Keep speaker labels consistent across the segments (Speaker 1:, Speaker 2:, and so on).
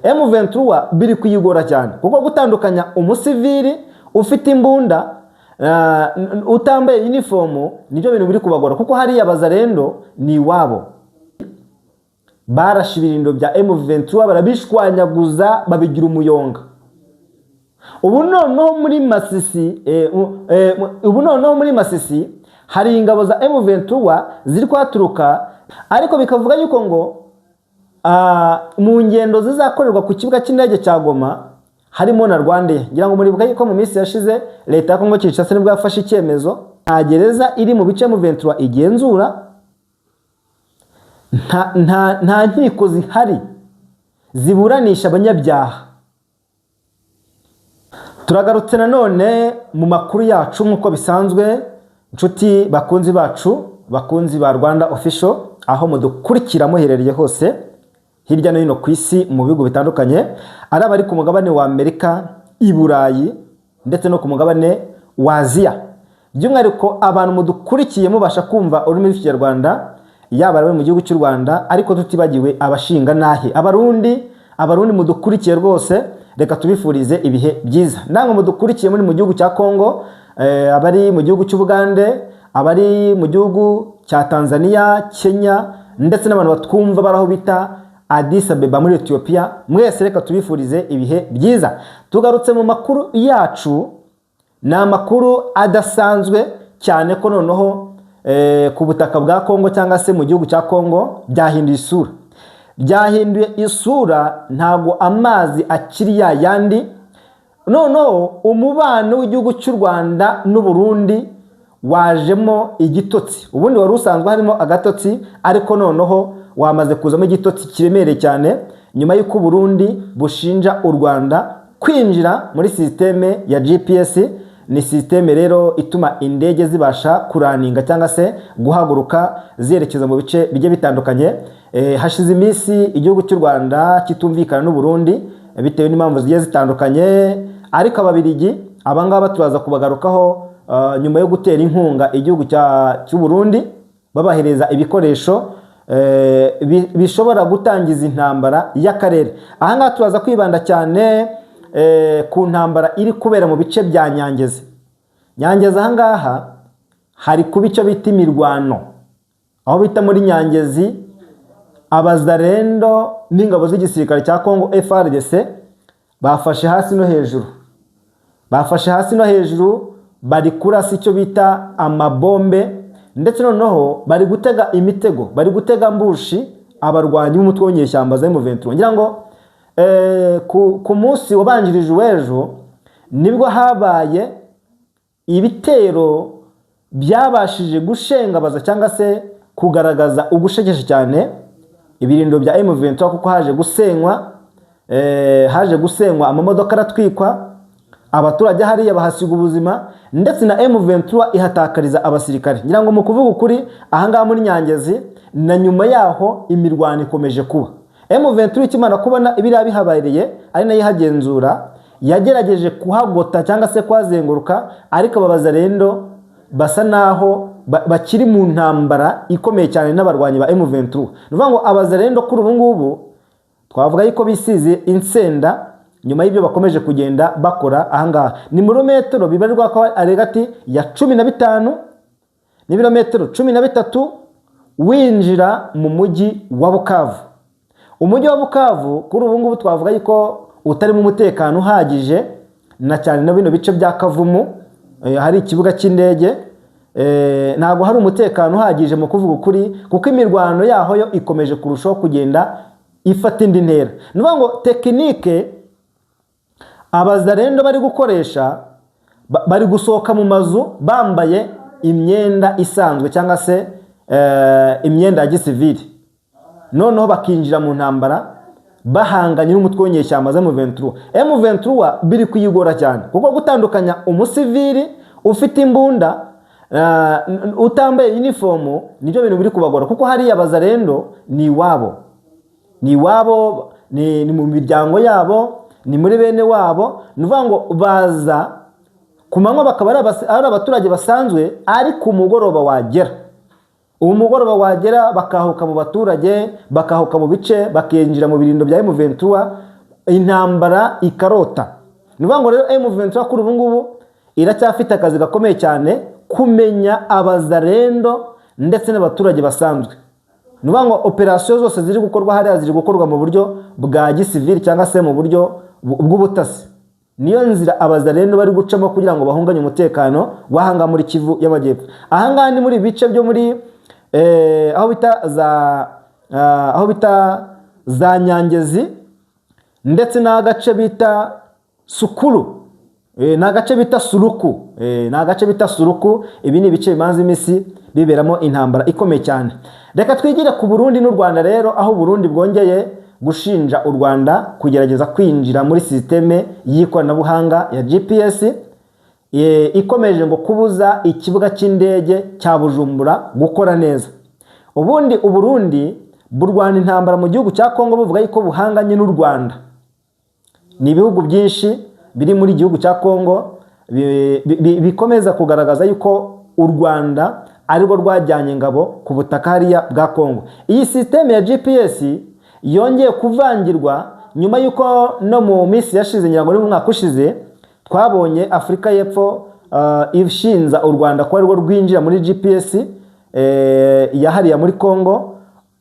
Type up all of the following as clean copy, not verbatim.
Speaker 1: M23 biri kuyigora cyane kuko gutandukanya umusivili ufite imbunda utambaye uniform nibyo bintu biri kubagora kuko hari abazarendo ni wabo barashibirindo bya M23 barabishwanyaguza babigira umuyonga. Ubu noneho muri Masisi hari ingabo za M23 ziri kwaturuka ariko bikavuga yuko ngo mu ngendo zizakorerwa ku kibuga cy'indege cya Goma harimo na Rwanda. Ngira ngo muri bukaye ko mu minsi yashize leta ya Kongo Kinshasa nibwo yafashe icyemezo nta gereza iri mu bice M23 igenzura, nta nkiko zihari ziburanisha abanyabyaha. Turagarutse nanone mu makuru yacu nk'uko bisanzwe, inshuti bakunzi bacu, bakunzi ba Rwanda Official, aho mudukurikira muherereye hose hirya no hino ku isi mu bihugu bitandukanye, ari abari ku mugabane wa Amerika, i Burayi ndetse no ku mugabane wa Aziya. By'umwihariko abantu mudukurikiye mubasha kumva ururimi rw'Ikinyarwanda, yaba ari mu gihugu cy'u Rwanda ariko tutibagiwe abashinga nahe abarundi mudukurikiye rwose, reka tubifurize ibihe byiza. Namwe mudukurikiye muri mu gihugu cya Kongo, abari mu gihugu cy'Ubugande, abari mu gihugu cya Tanzania, Kenya ndetse n'abantu batwumva baraho bita Addis Abeba muri Ethiopia, mwese reka tubifurize ibihe byiza. Tugarutse mu makuru yacu, na makuru adasanzwe cyane ko noneho ku butaka bwa Kongo cyangwa se mu gihugu cya Kongo byahinduye isura, ntago amazi akiri ya yandi. Noneho umubano w'igihugu cy'u Rwanda n'u Burundi wajemo igitotsi. Ubundi wari usanzwe harimo agatotsi, ariko noneho wamaze kuzamo igitotsi kiremereye cyane nyuma y'uko Burundi bushinja u Rwanda kwinjira muri systeme ya GPS. Ni systeme rero ituma indege zibasha kuraninga cyangwa se guhaguruka zerekeza mu bice bijye bitandukanye. Hashize iminsi igihugu cy'u Rwanda kitumvikana n'u Burundi bitewe n'impamvu zigiye zitandukanye, ariko ababiligi abangaba turaza kubagarukaho nyuma yo gutera inkunga igihugu cy'u Burundi babahereza ibikoresho bishobora gutangiza intambara y'akarere. Aha ngaha turaza kwibanda cyane ku ntambara iri kubera mu bice bya Nyangezi. Aha ngaha hari kuba icyo bita imirwano, aho bita muri Nyangezi abazarendo n'ingabo z'igisirikare cya Kongo FARDC bafashe hasi no hejuru, bari kurasa icyo bita amabombe, ndetse noneho bari gutega imitego, bari gutega mbushi abarwanyi b'umutwe w'inyeshyamba za M23. Ngira ngo ku munsi wabanjirije w'ejo nibwo habaye ibitero byabashije gushengabaza cyangwa se kugaragaza ugushegesha cyane ibirindo bya M23, kuko haje gusenywa amamodoka aratwikwa, abaturage hariya bahasiga ubuzima, ndetse na M23 ihatakariza abasirikare. Ngira ngo mu kuvuga ukuri ahangaha muri Nyangezi na nyuma yaho imirwano ikomeje kuba. M23 ikimana kubona ibiriya bihabareye ari nayo ihagenzura, yagerageje kuhagota cyangwa se kwazenguruka, ariko abazarendo basa naho bakiri mu ntambara ikomeye cyane n'abarwanyi ba M23. Nuvuga ngo abazarendo kuri ubu ngubu twavuga yuko bisize insenda nyuma y'ibyo bakomeje kugenda bakora. Ahangaha ni muri metero bibarirwa ko aregati ya 15 n'ibirometero 13 winjira mu mujyi wa Bukavu. Umujyi wa Bukavu kuri ubu ngubu twavuga yuko utari mu mutekano uhagije, na cyane no bino bice bya Kavumu hari ikibuga cy'indege, ntago hari umutekano uhagije mu kuvuga ukuri, kuko imirwano yaho yo ikomeje kurushaho kugenda ifata indi ntera. Nuvuga ngo tekinike abazarendo bari gukoresha, bari gusohoka mu mazu bambaye imyenda isanzwe cyangwa se imyenda ya gisivili, noneho bakinjira mu ntambara bahanganye n'umutwe w'inyeshyamba za M23. M23 biri kuyigora cyane kuko gutandukanya umusivili ufite imbunda utambaye uniform nibyo bintu biri kubagora, kuko hari abazarendo ni wabo ni mu miryango yabo, ni muri bene wabo. Nuvuga ngo baza kumanywa bakaba ari abaturage basanzwe, ariko umugoroba wagera bakahuka mu baturage, bakahuka mu bice, bakinjira mu birindo bya M23, intambara ikarota. Ni ukuvuga ngo rero M23 kuri ubu ngubu iracyafite akazi gakomeye cyane kumenya abazarendo ndetse n'abaturage basanzwe. Ni ukuvuga ngo operasiyo zose ziri gukorwa hariya ziri gukorwa mu buryo bwa gisivili cyangwa se mu buryo bw'ubutasi. Niyo nzira abazarendo bari gucamo kugira ngo bahunganye umutekano wahanga muri Kivu y'Amajyepfo. Ahangaha ni muri bice byo muri aho bita za Nyangezi ndetse n'agace bita Sukuru, n'agace bita Suruku, n'agace bita Suruku. Ibi ni ibice bimanze imisi biberamo intambara ikomeye cyane. Reka twigire ku Burundi n'u Rwanda rero, aho Burundi bwongeye gushinja u Rwanda kugerageza kwinjira muri systeme y'ikoranabuhanga ya GPS ikomeje ngo kubuza ikibuga cy'indege cya Bujumbura gukora neza. Ubundi u Burundi burwana intambara mu gihugu cya Kongo buvuga yuko buhanganye n'u Rwanda. Ni ibihugu byinshi biri muri gihugu cya Kongo bikomeza kugaragaza yuko u Rwanda ariko rwajyanye ngabo ku butaka hariya bwa Kongo. Iyi systeme ya GPS yongeye kuvangirwa nyuma yuko no mu minsi yashize nyirango ni mu mwaka ushize twabonye Afrika y'Epfo ishinza u Rwanda ko ariko rwinjira muri GPS yahariya muri Kongo,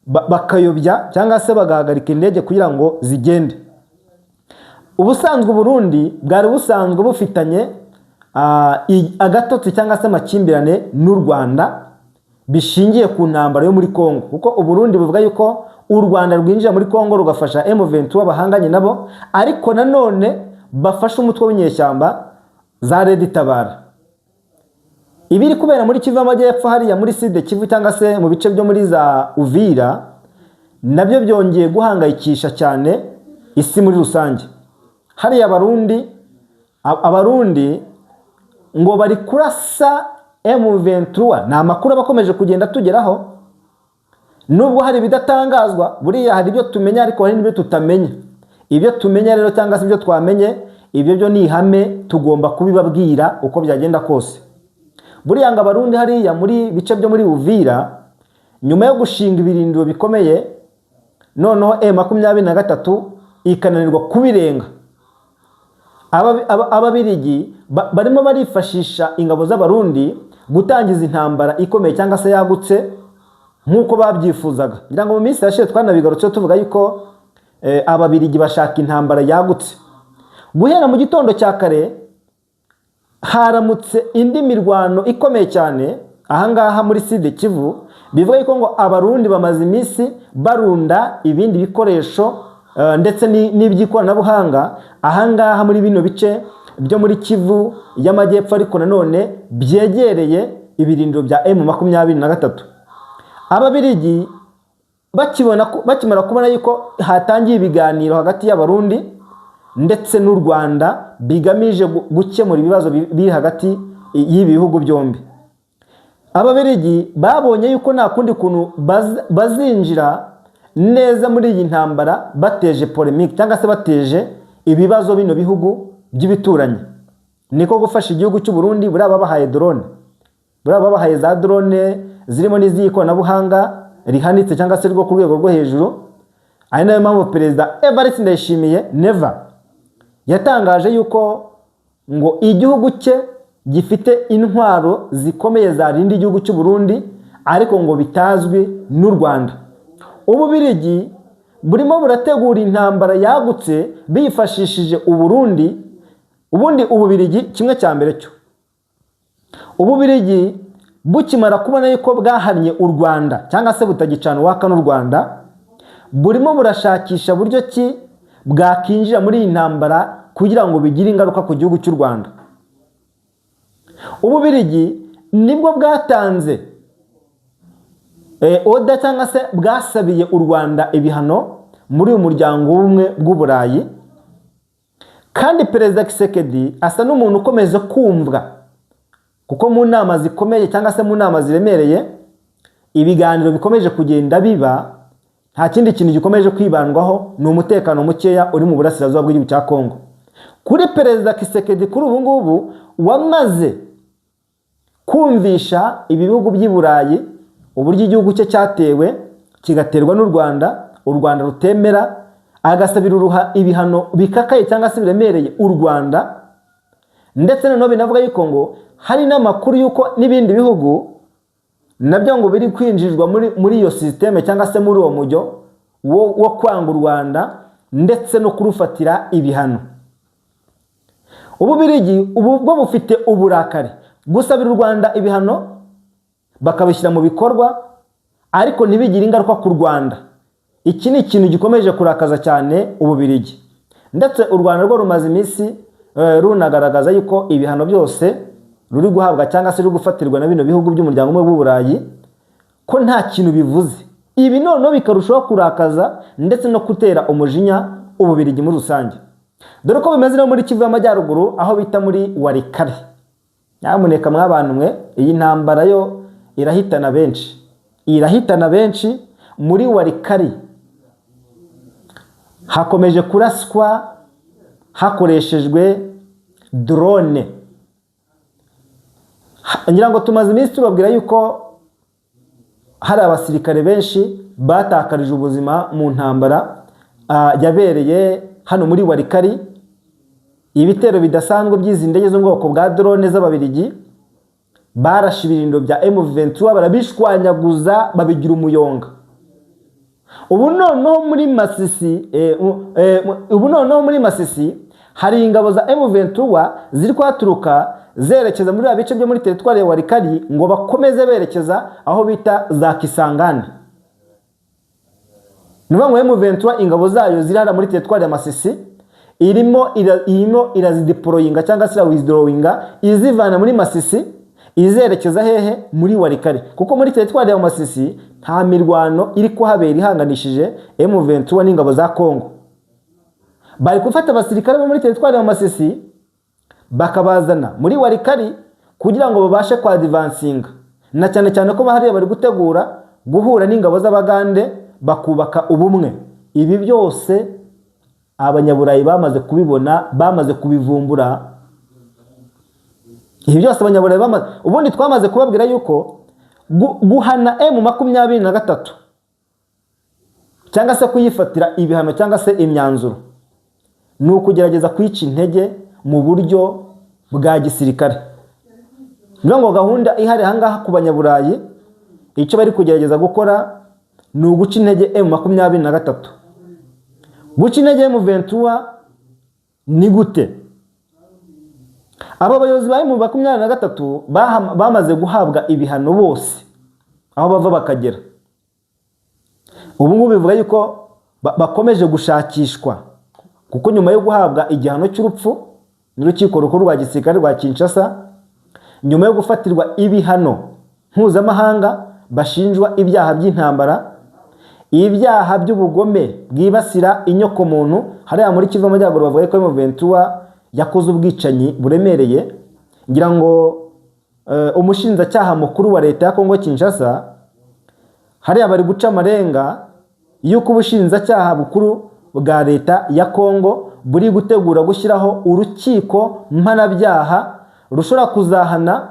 Speaker 1: bakayobya cyangwa se bagahagarika indege kugira ngo zigende. Ubusanzwe Burundi bwari busanzwe bufitanye agatotsi cyangwa se amakimbirane n'u Rwanda bishingiye ku ntambara yo muri Kongo, kuko u Burundi buvuga yuko u Rwanda rwinjira muri Kongo rugafasha M23 bahanganye nabo, ariko nanone bafasha umutwe w'inyeshyamba za Red Tabara. Ibiri kubera muri Kivu y'Amajyepfo hariya muri Sud Kivu cyangwa se mu bice byo muri za Uvira nabyo byongeye guhangayikisha cyane isi muri rusange. Hariya abarundi ngo bari kurasa M23, ni amakuru bakomeje kugenda tugeraho. Nubwo hari bidatangazwa, buriya hari ibyo tumenya ariko hari n'ibyo tutamenya. Ibyo tumenya rero cyangwa se ibyo twamenye, ibyo byo ni ihame tugomba kubibabwira uko byagenda kose. Buriya ngo abarundi hariya muri bice byo muri Uvira nyuma yo gushinga ibirindiro bikomeye, noneho M23 ikananirwa kubirenga. Ababirigi barimo barifashisha ingabo z'abarundi gutangiza intambara ikomeye cyangwa se yagutse nkuko babyifuzaga. Ngira ngo mu minsi yashize twanabigarutse tuvuga yuko ababirigi bashaka intambara yagutse. Guhera mu gitondo cya kare haramutse indi mirwano ikomeye cyane ahangaha muri Sud Kivu, bivuga yuko ngo abarundi bamaze iminsi barunda ibindi bikoresho ndetse n'iby'ikoranabuhanga ahangaha muri bino bice byo muri Kivu y'Amajyepfo, ariko nanone byegereye ibirindiro bya M23. Ababirigi bakimara kubona yuko hatangiye ibiganiro hagati y'abarundi ndetse n'u Rwanda bigamije gukemura ibibazo biri hagati y'ibi bihugu byombi, ababirigi babonye yuko nta kundi kuntu bazinjira neza muri iyi ntambara bateje polemique cyangwa se bateje ibibazo bino bihugu by'ibituranyi. Niko gufasha igihugu cy'u Burundi, buriya babahaye drone, buriya babahaye za drone zirimo n'izikoranabuhanga rihanitse cyangwa se rwo ku rwego rwo hejuru. Ari nayo mpamvu Perezida Evariste Ndayishimiye yatangaje yuko ngo igihugu cye gifite intwaro zikomeye zarinda igihugu cy'u Burundi, ariko ngo bitazwi n'u Rwanda. Ububirigi burimo burategura intambara yagutse bifashishije u Burundi. Ubundi Ububirigi kimwe cya mbere cyo, Ububirigi bukimara kubona yuko bwahannye u Rwanda cyangwa se butagicana waka n'u Rwanda, burimo burashakisha buryo ki bwakinjira muri iyi ntambara kugira ngo bigire ingaruka ku gihugu cy'u Rwanda. Ububirigi nibwo bwatanze oda cyangwa se bwasabiye u Rwanda ibihano muri uyu muryango w'ubumwe bw'Uburayi, kandi Perezida Tshisekedi asa n'umuntu ukomeza kumvwa, kuko mu nama zikomeye cyangwa se mu nama ziremereye ibiganiro bikomeje kugenda biba, nta kindi kintu gikomeje kwibandwaho ni umutekano mukeya uri mu burasirazuba bw'igihugu cya Kongo. Kuri Perezida Tshisekedi kuri ubu ngubu wamaze kumvisha ibihugu by'i Burayi uburyo igihugu cye cyatewe kigaterwa n'u Rwanda, u Rwanda rutemera agasabira ibihano bikakaye cyangwa se biremereye u Rwanda, ndetse noneho binavuga yuko ngo hari n'amakuru yuko n'ibindi bihugu nabyo ngo biri kwinjizwa muri iyo systeme cyangwa se muri uwo mujyo wo kwanga u Rwanda ndetse no kurufatira ibihano. Ububirigi ubu bwo bufite uburakari gusabira u Rwanda ibihano bakabishyira mu bikorwa ariko ntibigire ingaruka ku Rwanda. Iki ni ikintu gikomeje kurakaza cyane Ububirigi, ndetse u Rwanda rwo rumaze iminsi runagaragaza yuko ibihano byose ruri guhabwa cyangwa se ruri gufatirwa na bino bihugu by'umuryango umwe w'Uburayi ko nta kintu bivuze. Ibi noneho bikarushaho kurakaza ndetse no gutera umujinya Ububirigi muri rusange, dore ko bimeze no muri Kivu y'Amajyaruguru aho bita muri Walikale. Nyamuneka mwabantu mwe, iyi ntambara yo irahitana benshi. Muri Walikale hakomeje kuraswa hakoreshejwe drone. Ngira ngo tumaze iminsi tubabwira yuko hari abasirikare benshi batakarije ubuzima mu ntambara yabereye hano muri Walikale. Ibitero bidasanzwe by'izi ndege zo mu bwoko bwa drone z'Ababirigi barashe ibirindiro bya M23 barabishwanyaguza babigira umuyonga. Ubu noneho muri Masisi hari ingabo za M23 ziri kwaturuka zerekeza muri abice byo muri teritwari ya Walikale ngo bakomeze berekeza aho bita za Kisangani. Nuba ngo M23 ingabo zayo zirara muri teritwari ya Masisi irimo irazideployinga cyangwa se withdrawinga izivana muri Masisi izerekeza hehe muri Walikale, kuko muri teritwari ya Masisi nta mirwano iri kuhabera ihanganishije M23 n'ingabo za Kongo. Bari gufata abasirikare bo muri teritwari ya Masisi bakabazana muri Walikale kugira ngo babashe kwa advancinga, na cyane cyane ko bahari bari gutegura guhura n'ingabo z'Abagande bakubaka ubumwe. Ibi byose Abanyaburayi bamaze kubibona, bamaze kubivumbura. Ibi byose Abanyaburayi bamaze, ubundi twamaze kubabwira yuko guhana M23 cyangwa se kuyifatira ibihano cyangwa se imyanzuro ni ukugerageza kwica intege mu buryo bwa gisirikare. Niyo ngo gahunda ihari ahangaha ku Banyaburayi icyo bari kugerageza gukora ni uguca intege M23. Guca intege M23 ni gute? Aba bayobozi ba M23 bamaze guhabwa ibihano bose aho bava bakagera. Ubu ngubu bivuga yuko bakomeje gushakishwa, kuko nyuma yo guhabwa igihano cy'urupfu n'urukiko rukuru rwa gisirikare rwa Kinshasa, nyuma yo gufatirwa ibihano mpuzamahanga bashinjwa ibyaha by'intambara, ibyaha by'ubugome bwibasira inyoko muntu, hariya muri Kivu y'Amajyaruguru bavuga ko M23 yakoze ubwicanyi buremereye. Ngira ngo umushinjacyaha mukuru wa leta ya Kongo Kinshasa hariya bari guca amarenga yuko ubushinjacyaha bukuru bwa leta ya Kongo buri gutegura gushyiraho urukiko mpanabyaha rushobora kuzahana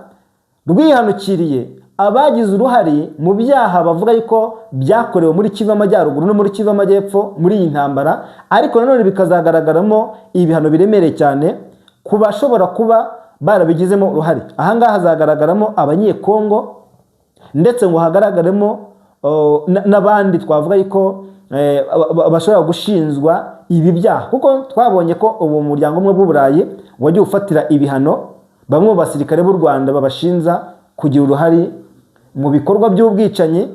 Speaker 1: rwihanukiriye abagize uruhare mu byaha bavuga yuko byakorewe muri Kivu y'Amajyaruguru no muri Kivu y'Amajyepfo muri iyi ntambara, ariko nanone bikazagaragaramo ibihano biremereye cyane ku bashobora kuba barabigizemo uruhare. Ahangaha hazagaragaramo Abanyekongo ndetse ngo hagaragaremo n'abandi twavuga yuko bashobora gushinzwa ibi byaha, kuko twabonye ko ubu muryango umwe w'Uburayi wagiye ufatira ibihano bamwe mu basirikare b'u Rwanda babashinja kugira uruhare mu bikorwa by'ubwicanyi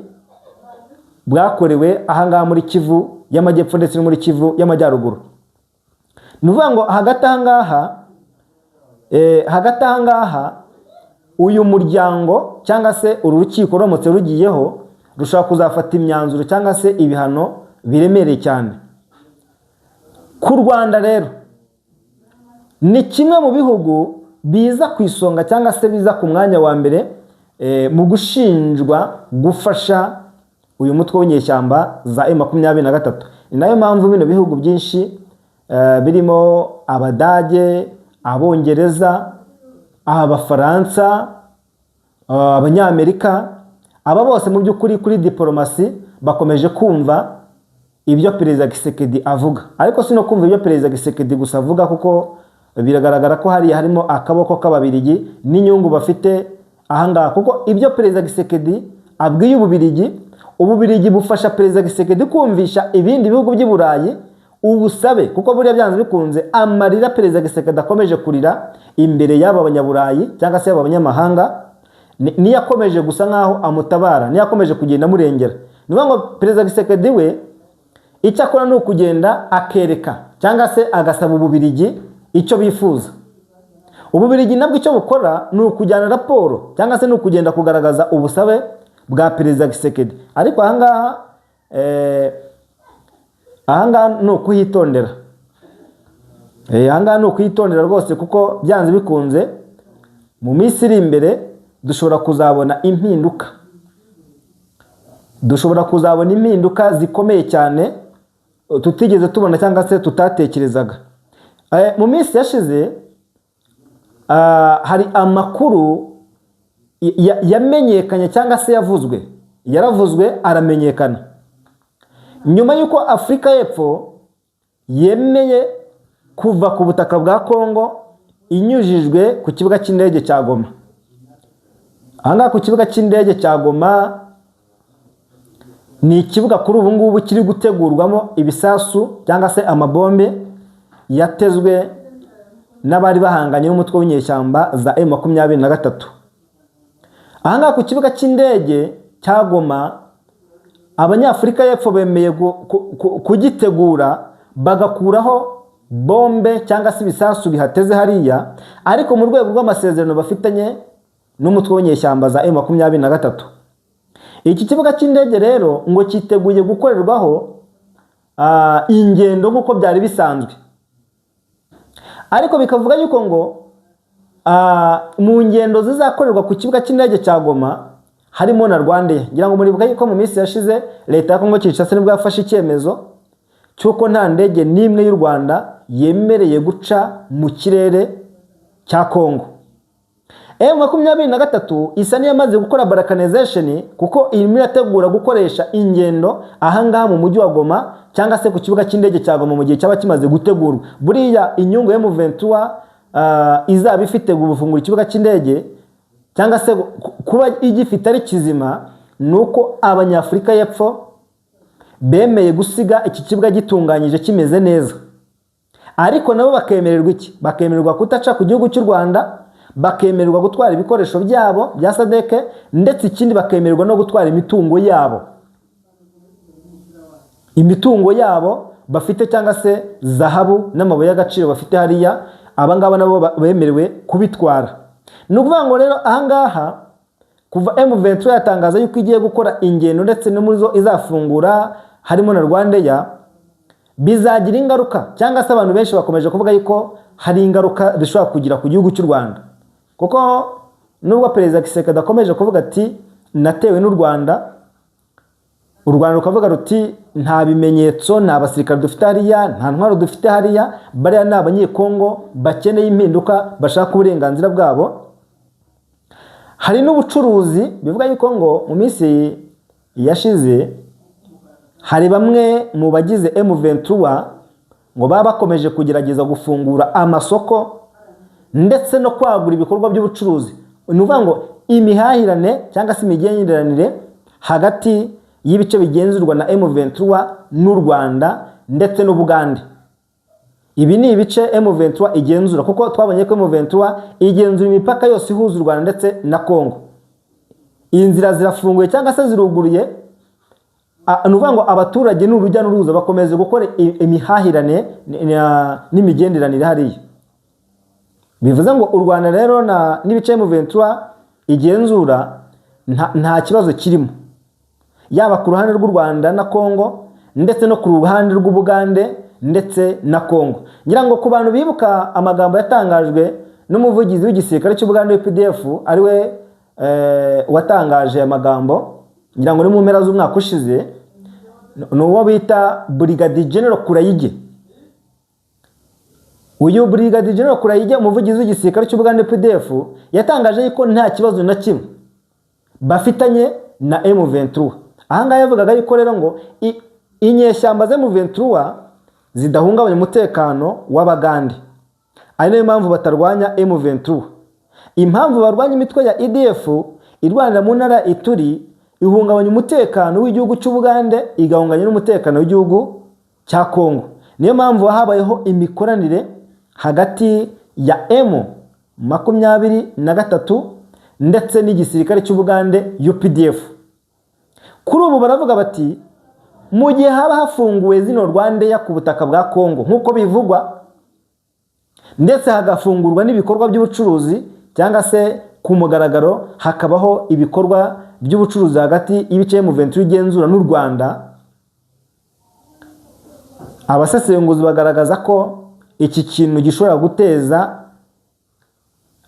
Speaker 1: bwakorewe ahangaha muri Kivu y'Amajyepfo ndetse no muri Kivu y'Amajyaruguru. Nuvuga ngo hagati ahangaha uyu muryango cyangwa se uru rukiko ruramutse rugiyeho rushobora kuzafata imyanzuro cyangwa se ibihano biremereye cyane ku Rwanda. Rero ni kimwe mu bihugu biza ku isonga cyangwa se biza ku mwanya wa mbere mu gushinjwa gufasha uyu mutwe w'inyeshyamba za M23. Ni nayo mpamvu bino bihugu byinshi birimo Abadage, Abongereza, Abafaransa, Abanyamerika, aba bose mu by'ukuri kuri diplomasi bakomeje kumva ibyo Perezida Tshisekedi avuga, ariko sino kumva ibyo Perezida Tshisekedi gusa avuga, kuko biragaragara ko harimo akaboko k'Ababiligi n'inyungu bafite ahangaha, kuko ibyo Perezida Tshisekedi abwiye Ububirigi bufasha Perezida Tshisekedi kumvisha ibindi bihugu by'i Burayi ubusabe, kuko buriya byanze bikunze amarira Perezida Tshisekedi akomeje kurira imbere y'aba banyaburayi cyangwa se aba banyamahanga niyo akomeje gusa nkaho amutabara, niyo akomeje kugenda amurengera. Ni ngo Perezida Tshisekedi we icyo akora ni ukugenda akereka cyangwa se agasaba Ububirigi icyo bifuza. Ububirigi nabwo icyo bukora ni ukujyana raporo cyangwa se ni ukugenda kugaragaza ubusabe bwa Perezida Tshisekedi, ariko ahangaha ni ukuhitondera. Ahangaha ni ukuhitondera rwose, kuko byanze bikunze mu minsi iri imbere dushobora kuzabona impinduka. Dushobora kuzabona impinduka zikomeye cyane tutigeze tubona cyangwa se tutatekerezaga. Mu minsi yashize hari amakuru yamenyekanye cyangwa se yaravuzwe aramenyekana nyuma y'uko Afurika y'Epfo yemeye kuva ku butaka bwa Kongo inyujijwe ku kibuga cy'indege cya Goma. Ahangaha ku kibuga cy'indege cya Goma ni ikibuga kuri ubu ngubu kiri gutegurwamo ibisasu cyangwa se amabombe yatezwe n'abari bahanganye n'umutwe w'inyeshyamba za M23. Ahangaha ku kibuga cy'indege cya Goma Abanyafurika y'Epfo bemeye kugitegura bagakuraho bombe cyangwa se ibisasu bihateze hariya, ariko mu rwego rw'amasezerano bafitanye n'umutwe w'inyeshyamba za M23. Iki kibuga cy'indege rero ngo cyiteguye gukorerwaho ingendo nk'uko byari bisanzwe, ariko bikavuga yuko ngo mu ngendo zizakorerwa ku kibuga cy'indege cya Goma harimo na Rwandair. Ngira ngo muribuka yuko mu minsi yashize leta ya Kongo Kinshasa nibwo yafashe icyemezo cyuko nta ndege n'imwe y'u Rwanda yemereye guca mu kirere cya Kongo. M23 isa niyamaze gukora balkanization, kuko irimo irategura gukoresha ingendo ahangaha mu mujyi wa Goma cyangwa se ku kibuga cy'indege cya Goma mu gihe cyaba kimaze gutegurwa. Buriya inyungu ya M23 izaba ifite gufungura ikibuga cy'indege cyangwa se kuba igifite ari kizima, nuko Abanyafurika y'Epfo bemeye gusiga iki kibuga gitunganyije kimeze neza, ariko nabo bakemererwa iki? Bakemererwa kutaca ku gihugu cy'u Rwanda, bakemererwa gutwara ibikoresho byabo bya SADC, ndetse ikindi bakemererwa no gutwara imitungo yabo bafite cyangwa se zahabu n'amabuye y'agaciro bafite hariya. Abangaba nabo bemerewe kubitwara. Ni ukuvuga ngo rero ahangaha kuva M23 yatangaza yuko igiye gukora ingendo ndetse no muri zo izafungura harimo na Rwandair, bizagira ingaruka, cyangwa se abantu benshi bakomeje kuvuga yuko hari ingaruka zishobora kugira ku gihugu cy'u Rwanda, kuko nubwo Perezida Tshisekedi akomeje kuvuga ati natewe n'u Rwanda, u Rwanda rukavuga ruti nta bimenyetso, nta basirikare dufite hariya, nta ntwaro dufite hariya, bariya ni abanyekongo bakeneye impinduka, bashaka uburenganzira bwabo. Hari n'ubucuruzi bivuga yuko ngo mu minsi yashize hari bamwe mu bagize M23 ngo baba bakomeje kugerageza gufungura amasoko ndetse no kwagura ibikorwa by'ubucuruzi. Ni ukuvuga ngo imihahirane cyangwa se imigenderanire hagati y'ibice bigenzurwa na M23 n'u Rwanda ndetse n'Ubugande. Ibi ni ibice M23 igenzura, kuko twabonye ko M23 igenzura imipaka yose ihuza u Rwanda ndetse na Kongo. Inzira zirafunguye cyangwa se ziruguruye, ni ukuvuga ngo abaturage n'urujya n'uruza bakomeze gukora imihahirane n'imigenderanire hariya. Bivuze ngo u Rwanda rero n'ibice M23 igenzura nta kibazo kirimo, yaba ku ruhande rw'u Rwanda na Kongo ndetse no ku ruhande rw'Ubugande ndetse na Kongo. Ngira ngo ku bantu bibuka amagambo yatangajwe n'umuvugizi w'igisirikare cy'Ubugande PDF, ariwe watangaje amagambo, ngira ngo ni mu mpera z'umwaka ushize, ni uwo bita Brigadier General Kurayige. Uyu Brigadier General Kurayige, umuvugizi w'igisirikare cy'Ubugande PDF, yatangaje yuko nta kibazo na kimwe bafitanye na M23. Ahangaha yavugaga yuko rero ngo inyeshyamba ze M23 zidahungabanya umutekano w'Abagande, ari nayo mpamvu batarwanya M23. Impamvu barwanya imitwe ya EDF irwanira mu ntara Ituri ihungabanya umutekano w'igihugu cy'Ubugande, igahunganya n'umutekano w'igihugu cya Kongo. Niyo mpamvu habayeho imikoranire hagati ya M23 ndetse n'igisirikare cy'Ubugande UPDF. Kuri ubu baravuga bati mu gihe haba hafunguwe zino Rwandeya ku butaka bwa Kongo nk'uko bivugwa, ndetse hagafungurwa n'ibikorwa by'ubucuruzi cyangwa se ku mugaragaro hakabaho ibikorwa by'ubucuruzi hagati y'ibice M23 igenzura n'u Rwanda, abasesenguzi bagaragaza ko iki kintu gishobora guteza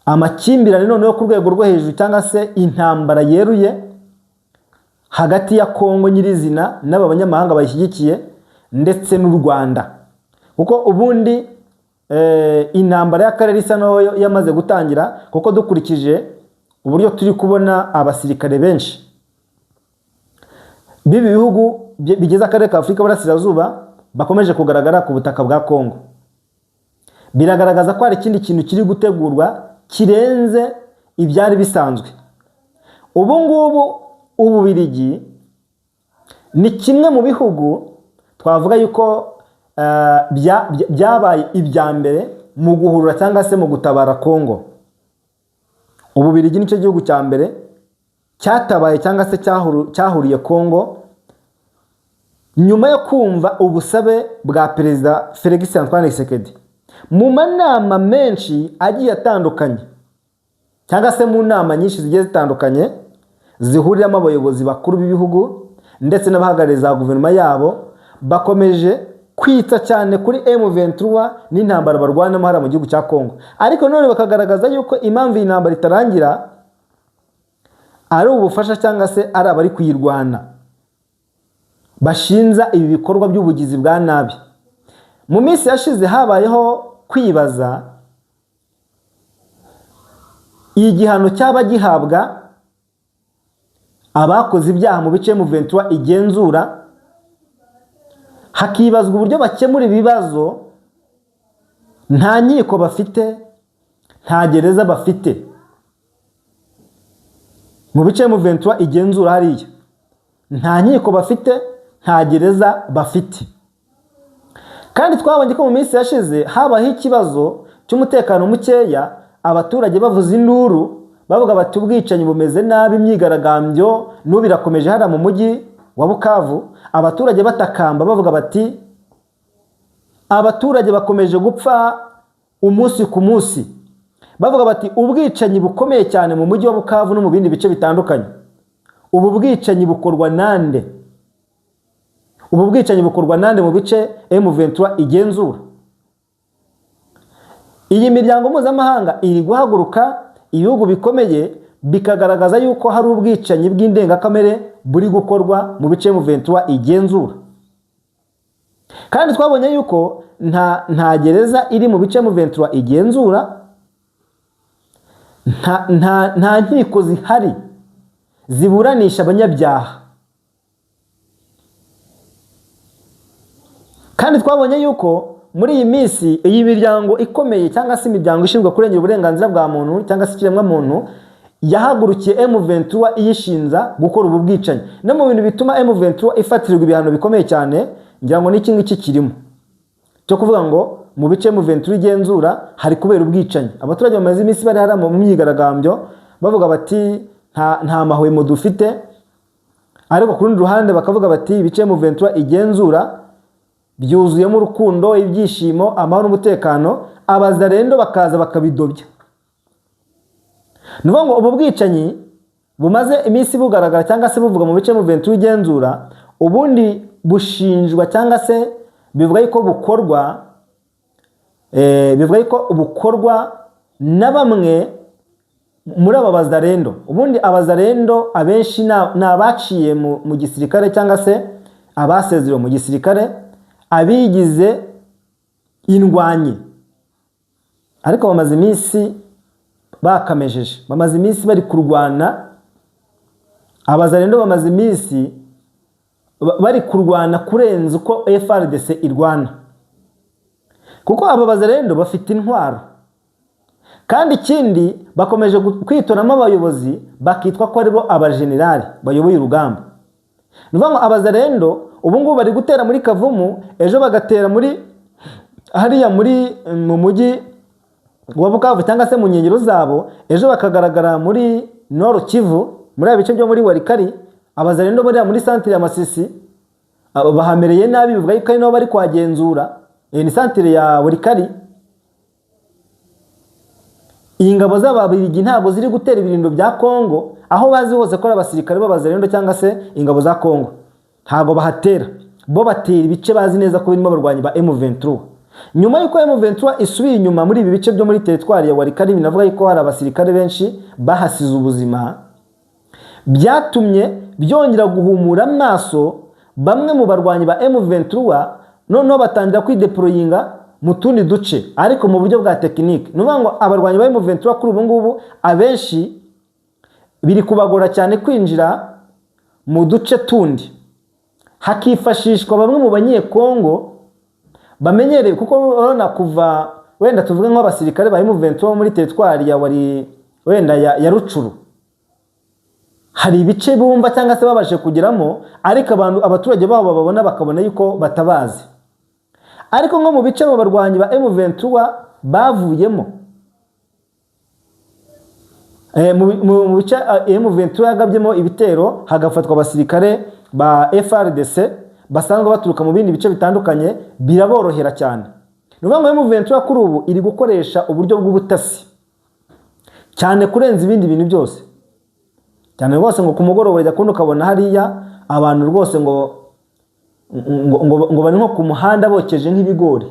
Speaker 1: amakimbirane noneho ku rwego rwo hejuru cyangwa se intambara yeruye hagati ya Kongo nyirizina n'aba banyamahanga bayishyigikiye ndetse n'u Rwanda. Kuko ubundi intambara y'akarere isa no yamaze gutangira, kuko dukurikije uburyo turi kubona abasirikare benshi bibi bihugu bigize akarere ka Afurika y'Uburasirazuba bakomeje kugaragara ku butaka bwa Kongo, biragaragaza ko hari ikindi kintu kiri gutegurwa kirenze ibyari bisanzwe. Ubu ngubu Ububiligi ni kimwe mu bihugu twavuga yuko byabaye ibya mbere mu guhurura cyangwa se mu gutabara Kongo. Ububiligi nicyo gihugu cya mbere cyatabaye cyangwa se cyahuriye Kongo nyuma yo kumva ubusabe bwa Perezida Felix Antoine Tshisekedi mu manama menshi agiye atandukanye, cyangwa se mu nama nyinshi zigiye zitandukanye zihuriramo abayobozi bakuru b'ibihugu ndetse n'abahagarariye za guverinoma yabo, bakomeje kwita cyane kuri M23 n'intambara barwanamo hariya mu gihugu cya Kongo. Ariko none bakagaragaza yuko impamvu iyi ntambara itarangira ari ubufasha cyangwa se ari abari kuyirwana bashinza ibi bikorwa by'ubugizi bwa nabi. Mu minsi yashize habayeho kwibaza igihano cyaba gihabwa abakoze ibyaha mu bice M23 igenzura, hakibazwa uburyo bakemura ibibazo nta nkiko bafite, nta gereza bafite mu bice M23 igenzura hariya, nta nkiko bafite, nta gereza bafite. Kandi twabonye ko mu minsi yashize habaho ikibazo cy'umutekano mukeya, abaturage bavuza induru bavuga bati ubwicanyi bumeze nabi, imyigaragambyo n'ubirakomeje hariya mu mujyi wa Bukavu, abaturage batakamba bavuga bati abaturage bakomeje gupfa umunsi ku munsi, bavuga bati ubwicanyi bukomeye cyane mu mujyi wa Bukavu no mu bindi bice bitandukanye. Ubu bwicanyi bukorwa nande? Ubu bwicanyi bukorwa nande mu bice M23 igenzura? Iyi miryango mpuzamahanga iri guhaguruka, ibihugu bikomeye bikagaragaza yuko hari ubwicanyi bw'indengakamere buri gukorwa mu bice M23 igenzura. Kandi twabonye yuko nta gereza iri mu bice M23 igenzura, nta nkiko zihari ziburanisha abanyabyaha. Kandi twabonye yuko muri iyi minsi iyi miryango ikomeye cyangwa se imiryango ishinzwe kurengera uburenganzira bwa muntu cyangwa se ikiremwa muntu yahagurukiye M23 iyishinza gukora ubu bwicanyi. No mu bintu bituma M23 ifatirirwa ibihano bikomeye cyane, ngira ngo n'iki ngiki kirimo cyo kuvuga ngo mu bice M23 igenzura hari kubera ubwicanyi. Abaturage bamaze iminsi bari hariya mu myigaragambyo bavuga bati nta mahwemo dufite, ariko ku rundi ruhande bakavuga bati ibice M23 igenzura byuzuyemo urukundo, ibyishimo, amahoro n'umutekano, abazarendo bakaza bakabidobya. Nuvuga ngo ubu bwicanyi bumaze iminsi bugaragara cyangwa se buvuga mu bice M23 igenzura, ubundi bushinjwa cyangwa se bivuga yuko bukorwa na bamwe muri aba bazarendo. Ubundi abazarendo abenshi ni abaciye mu gisirikare cyangwa se abasezerewe mu gisirikare, abigize indwanyi, ariko bamaze iminsi bakamejeje, bamaze iminsi bari kurwana. Abazarendo bamaze iminsi bari kurwana kurenza uko FARDC irwana, kuko aba bazalendo bafite intwaro, kandi ikindi bakomeje kwitoramo abayobozi bakitwa ko aribo abajenerali bayoboye urugamba. Nuvuga ngo abazalendo ubu ngubu bari gutera muri Kavumu, ejo bagatera muri hariya mu mujyi wa Bukavu cyangwa se mu nkengero zabo, ejo bakagaragara muri Nord Kivu, muri abice byo muri Walikari. Abazalendo muri centre ya Masisi bahamereye nabi, bivuga yuko ari nabo bari kwagenzura ni centre ya Walikari. Ingabo z'ababirigi ntabwo ziri gutera ibirindo bya Kongo, aho bazi hose ko abasirikare b'abazalendo cyangwa se ingabo za Kongo ntabwo bahatera, bo batera ibice bazi neza ko birimo abarwanyi ba M23. Nyuma yuko M23 isubiye inyuma muri ibi bice byo muri territoire ya Walikari, binavuga yuko hari abasirikare benshi bahasize ubuzima, byatumye byongera guhumura amaso bamwe mu barwanyi ba M23, noneho batangira kwideployinga mu tundi duce ariko mu buryo bwa tekinike. Nuvuga ngo abarwanyi ba M23 kuri ubu ngubu abenshi biri kubagora cyane kwinjira mu duce tundi, hakifashishwa bamwe mu banyekongo bamenyereye, kuko urabona kuva wenda tuvuge nk'abasirikare ba M23 muri territoire ya wenda ya Rucuru, hari ibice bumva cyangwa se babashe kugeramo, ariko abaturage babo babona bakabona yuko batabazi. Ariko nko mu bice mu barwanyi ba M23 bavuyemo, mu bice M23 yagabyemo ibitero hagafatwa abasirikare ba FARDC basanzwe baturuka mu bindi bice bitandukanye, biraborohera cyane. Nuvuga ngo M23 kuri ubu iri gukoresha uburyo bw'ubutasi cyane kurenza ibindi bintu byose, cyane rwose ngo ku mugoroba ujya kundi ukabona hariya abantu rwose ngo bari nko ku muhanda bokeje nk'ibigori,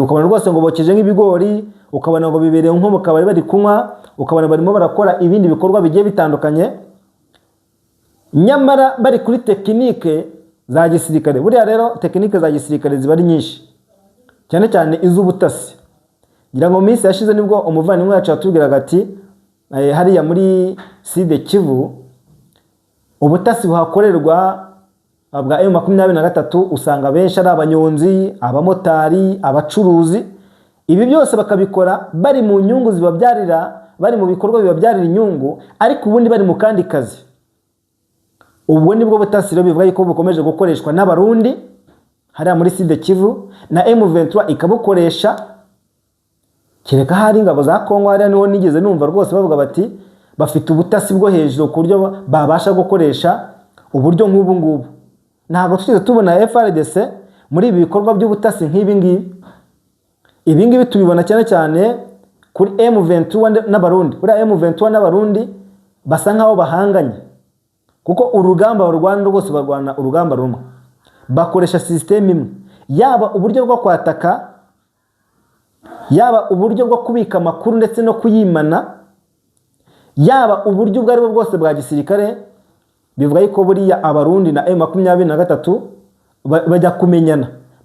Speaker 1: ukabona rwose ngo bokeje nk'ibigori, ukabona ngo bibereye nko mu kabari bari kunywa, ukabona barimo barakora ibindi bikorwa bigiye bitandukanye, nyamara bari kuri tekinike za gisirikare. Buriya rero tekinike za gisirikare ziba ari nyinshi, cyane cyane iz'ubutasi. Ngira ngo minsi yashize nibwo umuvandimwe yacu yatubwiraga ati hariya muri Sud Kivu ubutasi buhakorerwa bwa M23 usanga benshi ari abanyonzi, abamotari, abacuruzi. Ibi byose bakabikora bari mu nyungu zibabyarira, bari mu bikorwa bibabyarira inyungu, ariko ubundi bari mu kandi kazi. Ubwo nibwo butasi rero bivuga yuko bukomeje gukoreshwa n'abarundi hariya muri Sud Kivu, na M23 ikabukoresha. Kereka hari ingabo za Kongo hariya niho nigeze numva rwose bavuga bati bafite ubutasi bwo hejuru ku buryo babasha gukoresha uburyo nk'ubu ngubu. Ntabwo twigeze tubona FARDC muri ibi bikorwa by'ubutasi nk'ibi ngibi. Ibi ngibi tubibona cyane cyane kuri M23 n'abarundi. Kuri M23 n'abarundi basa nkaho bahanganye, kuko urugamba barwana rwose barwana urugamba rumwe, bakoresha system imwe, yaba uburyo bwo kwataka, yaba uburyo bwo kubika amakuru ndetse no kuyimana, yaba uburyo ubwo aribwo bwose bwa gisirikare. Bivuga yuko buriya abarundi na M23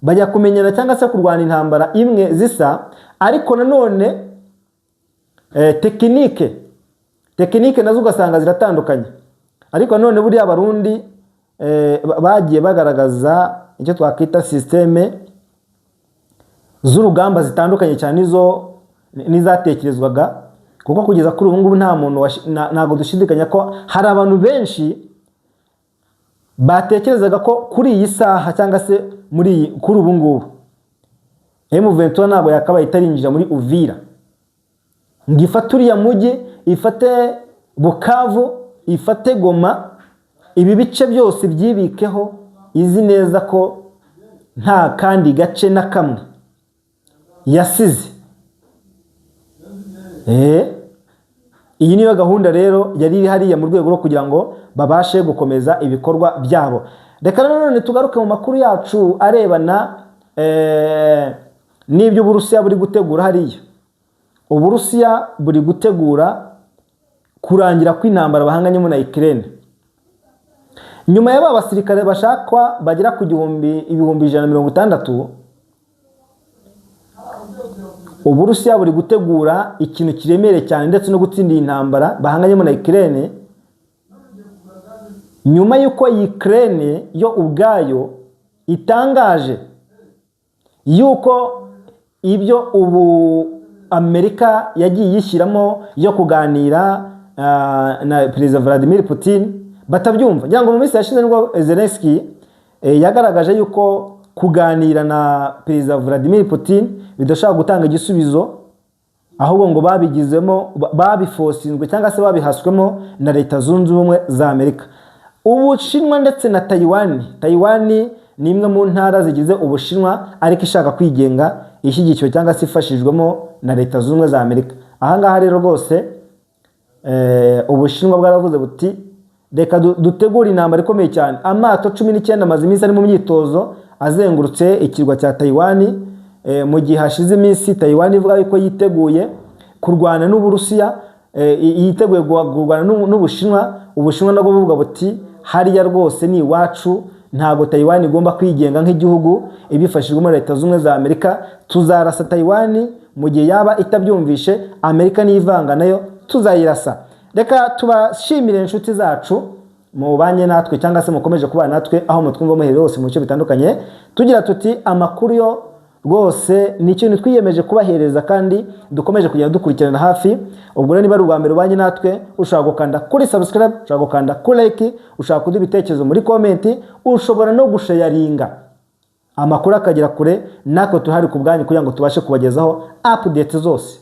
Speaker 1: bajya kumenyana cyangwa se kurwana intambara imwe zisa, ariko nanone tekinike nazo ugasanga ziratandukanye. Ariko none buriya abarundi bagiye bagaragaza icyo twakwita systeme z'urugamba zitandukanye cyane n'izatekerezwaga, kuko kugeza kuri ubu ngubu nta muntu ntago dushidikanya ko hari abantu benshi batekerezaga ko kuri iyi saha cyangwa se kuri ubu ngubu M23 ntabwo yakabaye itarinjira muri Uvira ngo ifate uriya mujyi, ifate Bukavu, ifate Goma, ibi bice byose byibikeho, izi neza ko nta kandi gace na kamwe yasize. Iyi niyo gahunda rero yari iri hariya mu rwego rwo kugira ngo babashe gukomeza ibikorwa byabo. Reka none tugaruke mu makuru yacu arebana n'ibyo Uburusiya buri gutegura hariya. Uburusiya buri gutegura kurangira kw'intambara bahanganyemo na Ukraine. Nyuma y'aba basirikare bashakwa bagera ku ibihumbi 160, Uburusiya buri gutegura ikintu kiremereye cyane ndetse no gutsinda intambara bahanganyemo na Ukraine, nyuma y'uko Ukraine yo ubwayo itangaje yuko ibyo ubu Amerika yagiye yishyiramo yo kuganira na Perezida Vladimir Putin batabyumva. Ngira ngo mu minsi yashize nibwo Zelensky yagaragaje yuko kuganira na Perezida Vladimir Putin bidashaka gutanga igisubizo, ahubwo ngo babigizemo babifosinzwe cyangwa se babihaswemo na Leta Zunze Ubumwe za Amerika. Ubushinwa ndetse na Taiwan ni imwe mu ntara zigize Ubushinwa ariko ishaka kwigenga, ishyigikiwe cyangwa se ifashijwemo na Leta Zunze Ubumwe za Amerika. Aha ngaha rero rwose Ubushinwa bwaravuze buti reka dutegura intambara ikomeye cyane. Amato 19 amaze iminsi ari mu myitozo azengurutse ikirwa cya Taiwan, mu gihe hashize iminsi Taiwan ivuga yuko yiteguye kurwana n'Uburusiya, yiteguye kurwana n'Ubushinwa. Ubushinwa nabwo buvuga buti hariya rwose ni iwacu, ntago Taiwan igomba kwigenga nk'igihugu ibifashijwemo na Leta Zunze Ubumwe za Amerika. Tuzarasa Taiwan mu gihe yaba itabyumvishe, Amerika nivanga nayo tuzayirasa. Reka tubashimire inshuti zacu mubanye natwe cyangwa se mukomeje kubana natwe aho mutwumva muhere hose mu bice bitandukanye. Tugira tuti amakuru yo rwose ni ikintu twiyemeje kubahereza kandi dukomeje kujya dukurikirana hafi. Ubwo rero niba ari ubwa mbere ubanye natwe, ushobora gukanda kuri subscribe, ushobora gukanda kuri like, ushobora kuduha ibitekerezo muri comment, ushobora no gusharinga amakuru akagera kure. Nako tuhari ku bwanyu kugira ngo tubashe kubagezaho update zose.